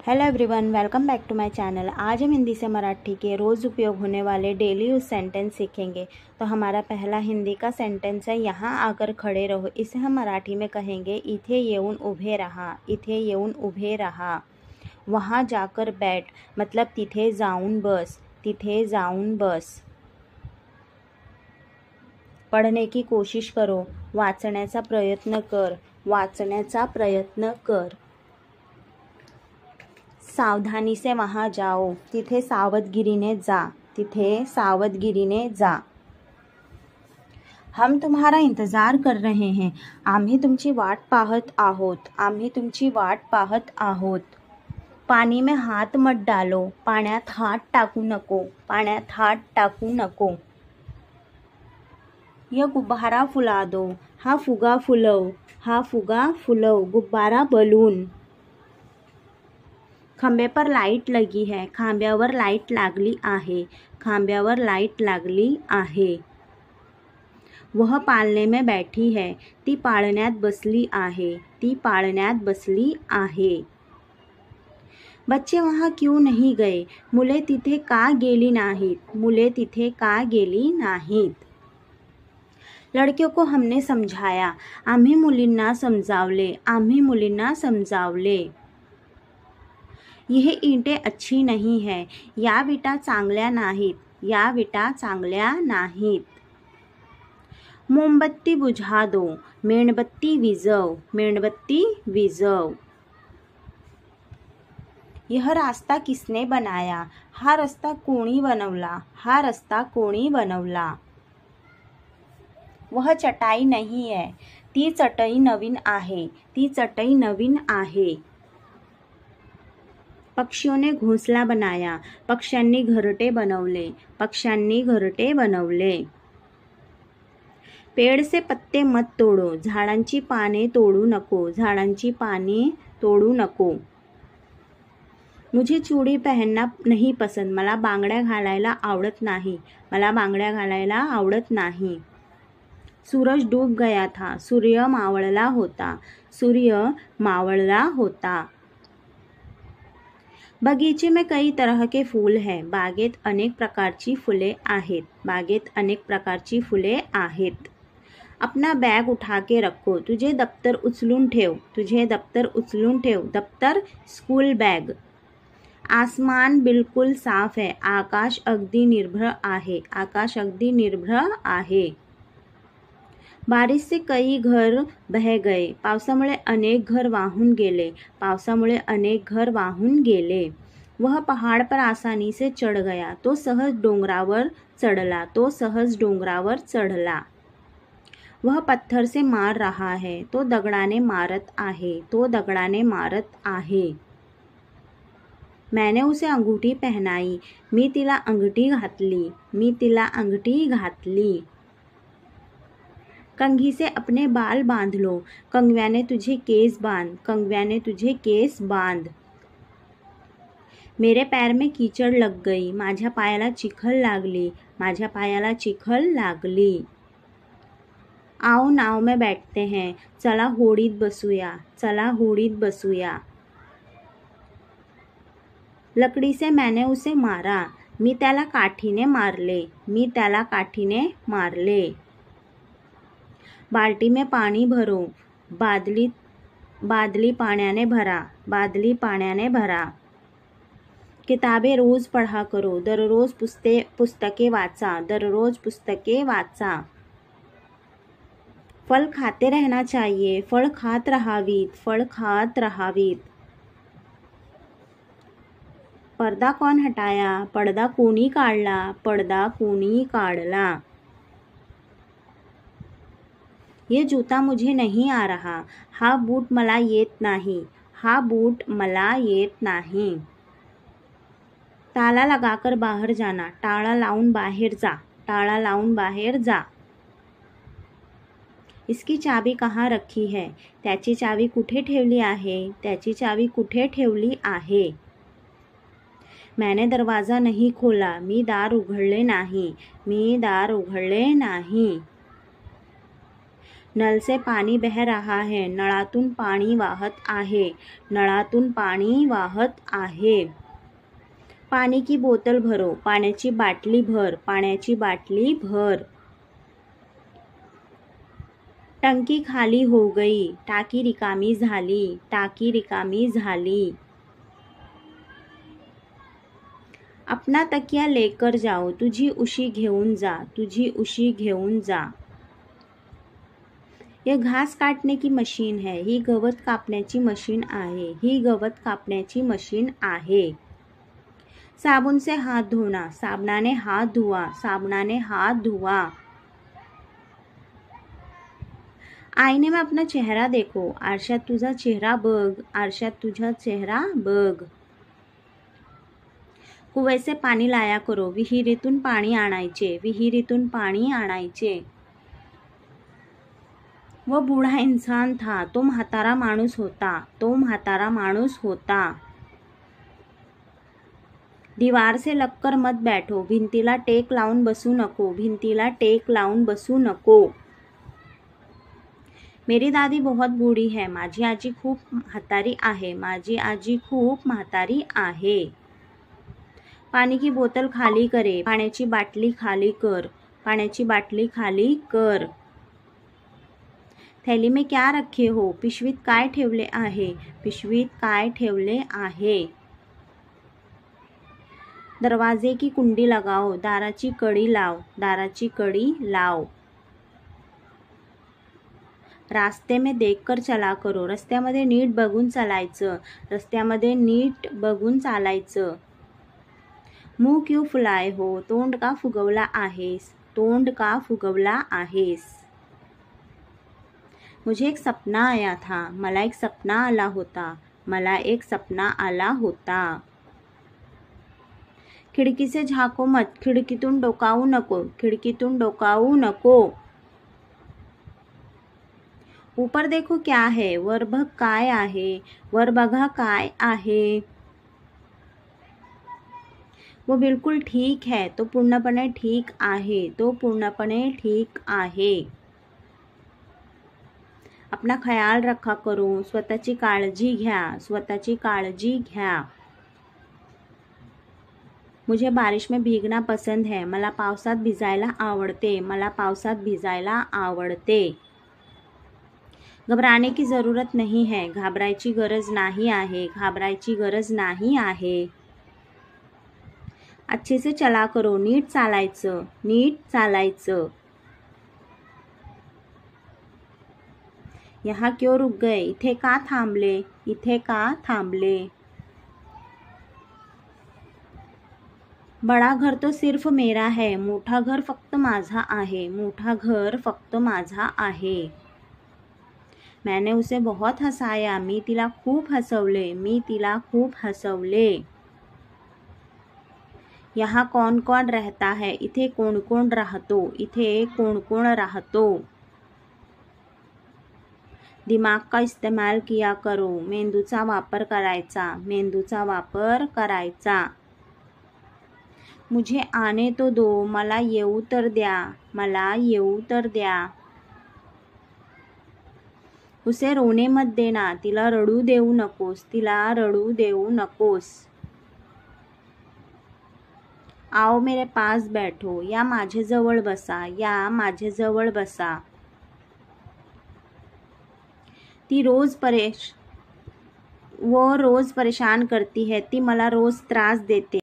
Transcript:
Hello everyone, welcome back to my channel. आज हम हिंदी से मराठी के रोज़ उपयोग होने वाले डेली यूज सेंटेंस सीखेंगे। तो हमारा पहला हिंदी का सेंटेंस है, यहाँ आकर खड़े रहो। इसे हम मराठी में कहेंगे, इथे येऊन उभे रहा। इथे येऊन उभे रहा। वहाँ जाकर बैठ मतलब तिथे जाऊन बस। तिथे जाऊन बस। पढ़ने की कोशिश करो, वाचण्याचा प्रयत्न कर। वाचण्याचा प्रयत्न कर। सावधानी से वहाँ जाओ, तिथे सावधगिरीने जा। तिथे सावधगिरीने जा। हम तुम्हारा इंतजार कर रहे हैं, आम्ही तुमची वाट पाहत आहोत। आम्ही तुमची वाट पाहत आहोत। पानी में हाथ मत डालो, पाण्यात हात टाकू नको। पाण्यात हात टाकू नको। यह गुब्बारा फुला दो, हा फुगा फुलव। हा फुगा फुलव। गुब्बारा बलून। खंबे पर लाईट लगी है, खांब्यावर लाईट लागली आहे। खांब्यावर लाईट लागली आहे। वह पालने में बैठी है, ती पाळण्यात बसली आहे। ती पाळण्यात बसली आहे। बच्चे वहाँ क्यों नहीं गए, मुले तिथे का गेली नाहीत। मुले तिथे का गेली नाहीत। लड़कियों को हमने समझाया, आम्ही मुलींना समजावले। आम्ही मुलींना समजावले। यह ईंटें अच्छी नहीं है, या विटा चांगल्या नाहीत। या विटा चांगल्या नाहीत। मोमबत्ती बुझा दो, मेणबत्ती विझव। मेणबत्ती विझव। यह रास्ता किसने बनाया, हा रस्ता कोणी बनवला। हा रस्ता कोणी बनवला। वह चटाई नहीं है, ती चटई नवीन आहे। ती चटई नवीन आहे। पक्षियों ने घोंसला बनाया, पक्ष्यांनी घरटे बनवले। पक्ष्यांनी घरटे बनवले। पेड़ से पत्ते मत तोडो, झाडांची पाने तोडू नको। झाडांची पाने तोडू नको। मुझे चूड़ी पहनना नहीं पसंद, मला बांगड्या घालायला आवडत नाही। मला बांगड्या घालायला आवडत नाही। सूरज डूब गया था, सूर्य मावळला होता। सूर्य मावळला होता। बगीचे में कई तरह के फूल हैं, बागेत अनेक प्रकारची फुले आहेत। बागेत अनेक प्रकारची फुले आहेत। अपना बैग उठा के रखो, तुझे दप्तर उचलून ठेव। तुझे दप्तर उचलून ठेव। दप्तर स्कूल बैग। आसमान बिल्कुल साफ है, आकाश अगदी निर्भर आहे। आकाश अगदी निर्भर आहे। बारिश से कई घर बह गए, पावसामुळे अनेक घर वाहून गेले। पावसामुळे अनेक घर वाहून गेले। वह पहाड़ पर आसानी से चढ़ गया, तो सहज डोंगरावर चढ़ला। तो सहज डोंगरावर चढ़ला। वह पत्थर से मार रहा है, तो दगडाने मारत आहे। तो दगडाने मारत आहे। मैंने उसे अंगूठी पहनाई, मी तिला अंगठी घातली। मी तिला अंगठी घातली। कंघी से अपने बाल बांध लो, कंगव्याने तुझे केस बांध। कंगव्याने तुझे केस बांध। मेरे पैर में कीचड़ लग गई, माझ्या पायाला चिखल लागली। माझ्या पायाला चिखल लागली। आओ नाव में बैठते हैं, चला होडीत बसूया। चला होडीत बसूया। लकड़ी से मैंने उसे मारा, मी त्याला काठीने मारले। मी त्याला काठीने मारले। बाल्टी में पानी भरो, बादली पाण्याने भरा। बादली पाण्याने भरा। किताबें रोज पढ़ा करो, दररोज पुस्तके वाचा। दररोज पुस्तके वाचा। फल खाते रहना चाहिए, फळ खात राहावीत। फळ खात राहावीत। पर्दा कौन हटाया, पडदा कोणी काढला। पडदा कोणी काढला। ये जूता मुझे नहीं आ रहा, हा बूट मला येत नाही। हा बूट मला येत नाही। ताला लगाकर बाहर जाना, टाळा लावून बाहेर जा। टाळा लावून बाहेर जा। इसकी चाबी कहाँ रखी है, त्याची चावी कुठे ठेवली आहे। त्याची चावी कुठे ठेवली आहे। मैंने दरवाजा नहीं खोला, मी दार उघडले नाही। मी दार उघडले नाही। नल से पानी बह रहा है, नळातून पाणी वाहत आहे, नळातून पाणी वाहत आहे. पानी की बोतल भरो, पाण्याची बाटली भर, पाण्याची बाटली भर. टंकी खाली हो गई, टाकी रिकामी झाली, टाकी रिकामी झाली. अपना तकिया लेकर जाओ, तुझी उशी घेऊन जा, तुझी उशी घेऊन जा. यह घास काटने की मशीन है, ही गवत कापण्याची मशीन आहे, ही गवत कापण्याची मशीन आहे. साबुन से हाथ धोना, साबणाने हात धुवा, साबणाने हात धुवा. आईने में अपना चेहरा देखो, आरशात तुझा चेहरा बघ, आरशात तुझा चेहरा बघ. कुएं से पाणी लाया करो, विहिरीतून पाणी आणायचे, विहिरीतून पाणी आणायचे. वो बूढ़ा इंसान था, तो म्हातारा माणूस होता, तो म्हातारा माणूस होता. दीवार से लगकर मत बैठो, भिंतीला टेक लावून बसू नको, भिंतीला टेक लावून बसू नको. मेरी दादी बहुत बूढ़ी है, माझी आजी खूप म्हातारी आहे, माझी आजी खूप म्हातारी आहे. पानी की बोतल खाली करे, पाण्याची बाटली खाली कर, पाण्याची बाटली खाली कर. थैली में क्या रखे हो, पिशवीत काय ठेवले आहे, पिशवीत काय ठेवले आहे. दरवाजे की कुंडी लगाओ, दाराची कडी लाव, दाराची कडी लाव. रास्ते में देखकर चला करो, रस्त्यामध्ये नीट बघून चालायचं, रस्त्यामध्ये नीट बघून चालायचं. मुंह क्यों फुलाए हो, तोंड का फुगवला आहेस, तोंड का फुगवला आहेस. मुझे एक सपना आया था, मला एक सपना आला होता, मला एक सपना आला होता. खिडकी से झाको मत, खिडकीतून डोकावू नको, खिडकीतून डोकावू नको. ऊपर देखो क्या है, वर बघ काय आहे, वर बघा काय आहे. वो बिल्कुल ठीक है, तो पूर्णपणे ठीक आहे, तो पूर्णपणे ठीक आहे. अपना ख्याल रखा करो, स्वतःची काळजी घ्या, स्वतःची काळजी घ्या. मुझे बारिश में भीगना पसंद है, मला पावसात भिजायला आवडते, मला पावसात भिजायला आवडते. घबराने की ज़रूरत नहीं है, घाबरायची गरज नाही आहे, घाबरायची गरज नाही आहे. अच्छे से चला करो, नीट चालायचं, नीट चालायचं. यहाँ क्यों रुक गए, इथे का थांबले, इथे का थांबले. बड़ा घर तो सिर्फ मेरा है, मोठा घर फक्त माझा आहे, मोठा घर फक्त माझा आहे. मैंने उसे बहुत हसाया, मी तिला खूप हसवले, मी तिला खूप हसवले. यहाँ कौन कौन रहता है, इथे कोण कोण राहतो, इथे कोण कोण राहतो. दिमाग का इस्तेमाल किया करो, मेंदूचा वापर करायचा, मेंदूचा वापर करायचा. मुझे आने तो दो, मला येऊ तर द्या, मला येऊ तर द्या. उसे रोने मत देना, तिला रडू देऊ नकोस, तिला रडू देऊ नकोस. आओ मेरे पास बैठो, या माझ्याजवळ बसा, या माझ्याजवळ बसा. वो रोज परेशान करती है, ती मला रोज त्रास देते.